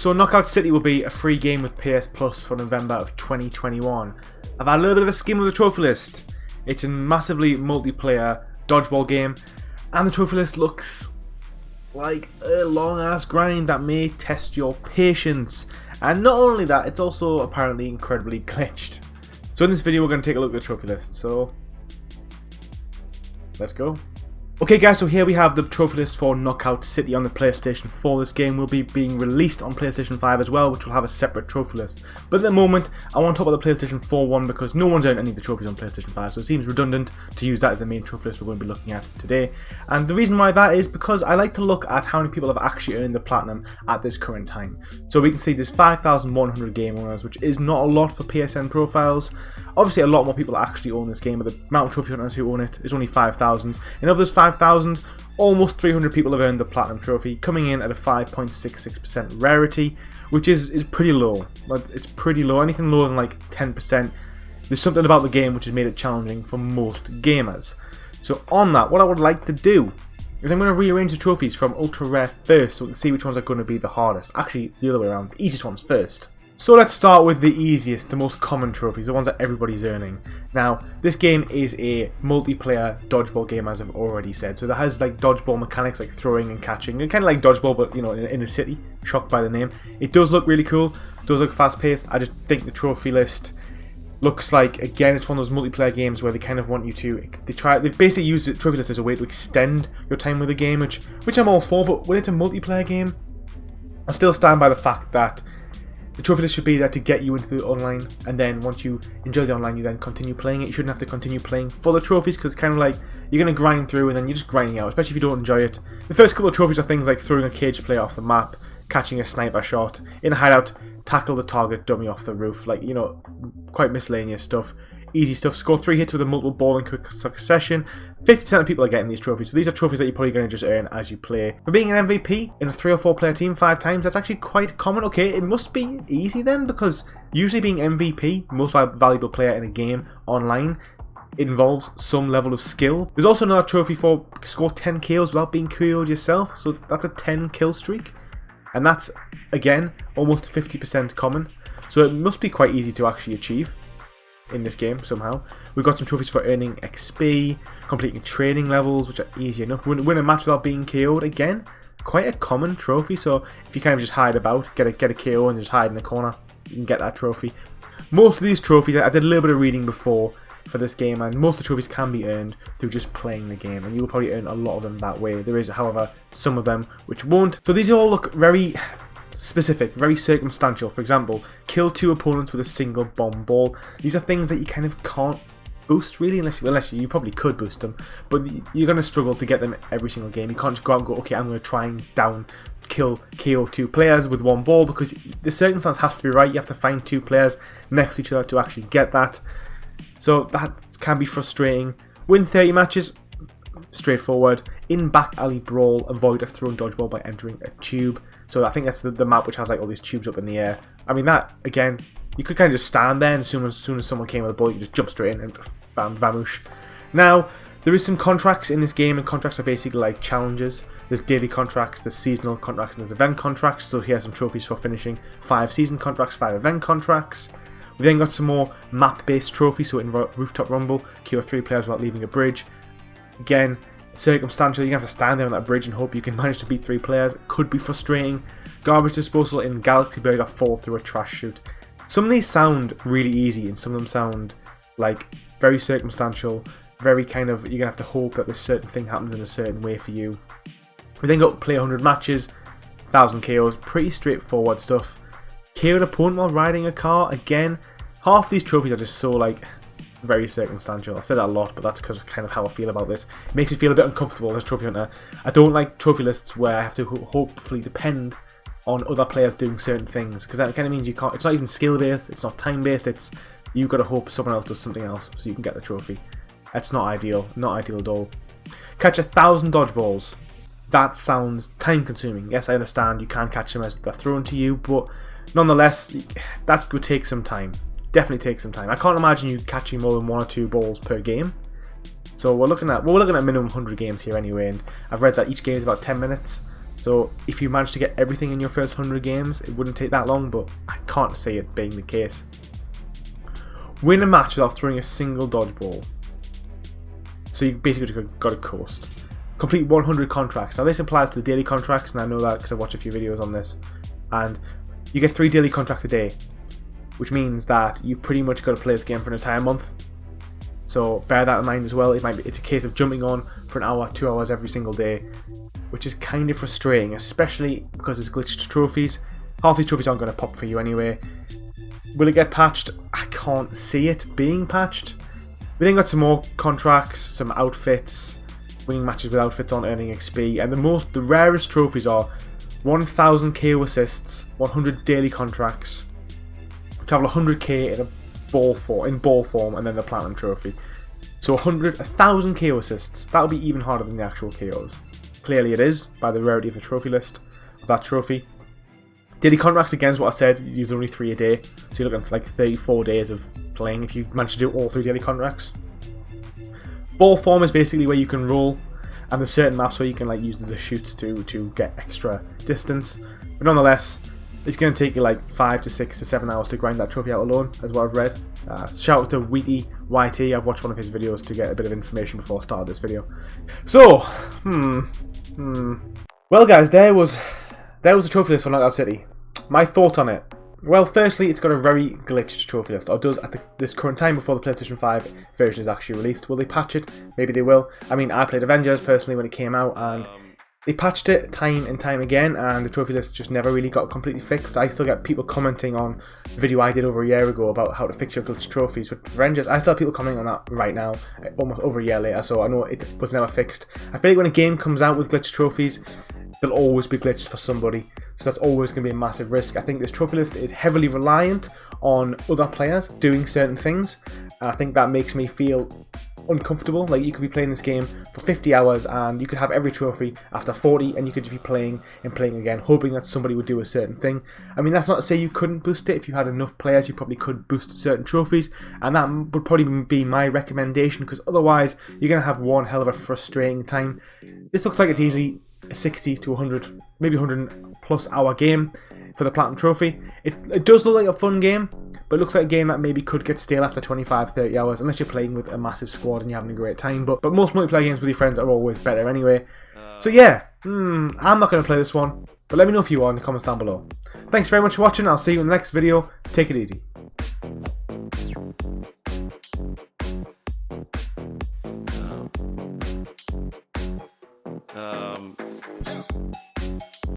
So Knockout City will be a free game with PS Plus for November of 2021. I've had a little bit of a skim of the trophy list. It's a massively multiplayer dodgeball game, and the trophy list looks like a long ass grind that may test your patience. And not only that, it's also apparently incredibly glitched. So in this video we're going to take a look at the trophy list, so let's go. Okay guys, so here we have the trophy list for Knockout City on the PlayStation 4. This game will be being released on PlayStation 5 as well, which will have a separate trophy list. But at the moment, I want to talk about the PlayStation 4 one because no one's earned any of the trophies on PlayStation 5, so it seems redundant to use that as the main trophy list we're going to be looking at today. And the reason why that is because I like to look at how many people have actually earned the Platinum at this current time. So we can see there's 5,100 game owners, which is not a lot for PSN profiles. Obviously a lot more people actually own this game, but the amount of trophy hunters who own it is only 5,000. And of those 5,000, almost 300 people have earned the Platinum trophy, coming in at a 5.66% rarity, which is pretty low. It's pretty low. Anything lower than like 10%, there's something about the game which has made it challenging for most gamers. So on that, what I would like to do is I'm going to rearrange the trophies from ultra rare first, so we can see which ones are going to be the hardest. Actually, the other way around, the easiest ones first. So let's start with the easiest, the most common trophies, the ones that everybody's earning. Now, this game is a multiplayer dodgeball game, as I've already said. So that has like dodgeball mechanics, like throwing and catching, and kind of like dodgeball, but you know, in a city. Shocked by the name. It does look really cool. It does look fast-paced. I just think the trophy list looks like, again, it's one of those multiplayer games where they kind of want you to. They basically use the trophy list as a way to extend your time with the game, which I'm all for. But when it's a multiplayer game, I still stand by the fact that the trophy list should be there to get you into the online, and then once you enjoy the online, you then continue playing it. You shouldn't have to continue playing for the trophies, because it's kind of like you're going to grind through and then you're just grinding out, especially if you don't enjoy it. The first couple of trophies are things like throwing a cage player off the map, catching a sniper shot, in a hideout, tackle the target dummy off the roof, like, you know, quite miscellaneous stuff. Easy stuff. Score 3 hits with a multiple ball in quick succession. 50% of people are getting these trophies, so these are trophies that you're probably going to just earn as you play. For being an MVP in a 3 or 4 player team 5 times, that's actually quite common. Okay, it must be easy then, because usually being MVP, most valuable player in a game online, involves some level of skill. There's also another trophy for score 10 kills without being KO'd yourself, so that's a 10 kill streak. And that's, again, almost 50% common. So it must be quite easy to actually achieve in this game somehow. We've got some trophies for earning XP, completing training levels, which are easy enough. Win a match without being KO'd, again, quite a common trophy. So if you kind of just hide about, get a KO and just hide in the corner, you can get that trophy. Most of these trophies, I did a little bit of reading before for this game, and most of the trophies can be earned through just playing the game, and you will probably earn a lot of them that way. There is, however, some of them which won't. So these all look very specific, very circumstantial. For example, kill 2 opponents with a single bomb ball. These are things that you kind of can't boost really, unless you probably could boost them, but you're going to struggle to get them every single game. You can't just go out and go, okay, I'm going to try and kill KO 2 players with 1 ball, because the circumstance has to be right. You have to find 2 players next to each other to actually get that. So that can be frustrating. Win 30 matches, straightforward. In back alley brawl, avoid a thrown dodgeball by entering a tube. So I think that's the map which has like all these tubes up in the air. I mean, that, again, you could kind of just stand there, and as soon as someone came with a ball, you just jump straight in and bam, vamoosh. Now, there is some contracts in this game, and contracts are basically like challenges. There's daily contracts, there's seasonal contracts, and there's event contracts. So here are some trophies for finishing 5 season contracts, 5 event contracts. We then got some more map-based trophies, so in Rooftop Rumble, kill 3 players without leaving a bridge. Again, circumstantial, you have to stand there on that bridge and hope you can manage to beat 3 players. It could be frustrating. Garbage disposal in Galaxy Burger, fall through a trash chute. Some of these sound really easy, and some of them sound like very circumstantial, very kind of, you're going to have to hope that this certain thing happens in a certain way for you. We then got play 100 matches, 1000 KOs, pretty straightforward stuff. KO an opponent while riding a car, again, half these trophies are just so like very circumstantial. I've said that a lot, but that's because kind of how I feel about this. It makes me feel a bit uncomfortable as a trophy hunter. I don't like trophy lists where I have to hopefully depend on other players doing certain things, because that kind of means you can't. It's not even skill based, it's not time based, it's you've got to hope someone else does something else so you can get the trophy. That's not ideal at all. Catch 1,000 dodgeballs. That sounds time consuming. Yes, I understand you can't catch them as they're thrown to you, but nonetheless, that would take some time. Definitely take some time. I can't imagine you catching more than 1 or 2 balls per game. So we're looking at minimum 100 games here anyway, and I've read that each game is about 10 minutes. So if you manage to get everything in your first 100 games, it wouldn't take that long, but I can't see it being the case. Win a match without throwing a single dodgeball. So you basically got to coast. Complete 100 contracts. Now this applies to daily contracts, and I know that because I watched a few videos on this. And you get 3 daily contracts a day, which means that you pretty much got to play this game for an entire month. So bear that in mind as well. It's a case of jumping on for an hour, 2 hours every single day, which is kind of frustrating, especially because it's glitched trophies. Half these trophies aren't going to pop for you anyway. Will it get patched? I can't see it being patched. We then got some more contracts, some outfits, winning matches with outfits on, earning XP, and the rarest trophies are 1,000 KO assists, 100 daily contracts, travel 100k in ball form, and then the platinum trophy. So 1,000 KO assists. That'll be even harder than the actual KOs. Clearly it is, by the rarity of the trophy list of that trophy. Daily contracts, again, is what I said, you use only 3 a day, so you're looking at like 34 days of playing if you manage to do all 3 daily contracts. Ball form is basically where you can roll, and there's certain maps where you can like use the shoots to get extra distance. But nonetheless, it's going to take you like 5 to 6 to 7 hours to grind that trophy out alone, as what I've read. Shout out to Wheaty YT, I've watched one of his videos to get a bit of information before I started this video. So, well guys, there was the trophy list for Knockout City. My thoughts on it. Well, firstly, it's got a very glitched trophy list, or does at this current time before the PlayStation 5 version is actually released. Will they patch it? Maybe they will. I mean, I played Avengers personally when it came out, and they patched it time and time again, and the trophy list just never really got completely fixed. I still get people commenting on the video I did over a year ago about how to fix your glitched trophies with Avengers. I still have people commenting on that right now, almost over a year later, so I know it was never fixed. I feel like when a game comes out with glitched trophies, they'll always be glitched for somebody. So that's always going to be a massive risk. I think this trophy list is heavily reliant on other players doing certain things. I think that makes me feel uncomfortable. Like, you could be playing this game for 50 hours and you could have every trophy after 40, and you could just be playing and playing again, hoping that somebody would do a certain thing. I mean, that's not to say you couldn't boost it. If you had enough players, you probably could boost certain trophies, and that would probably be my recommendation, because otherwise you're going to have one hell of a frustrating time. This looks like it's easily a 60 to 100, maybe 100 plus hour game for the Platinum Trophy. It does look like a fun game, but it looks like a game that maybe could get stale after 25-30 hours, unless you're playing with a massive squad and you're having a great time. But most multiplayer games with your friends are always better anyway. So yeah, I'm not going to play this one, but let me know if you are in the comments down below. Thanks very much for watching. I'll see you in the next video. Take it easy.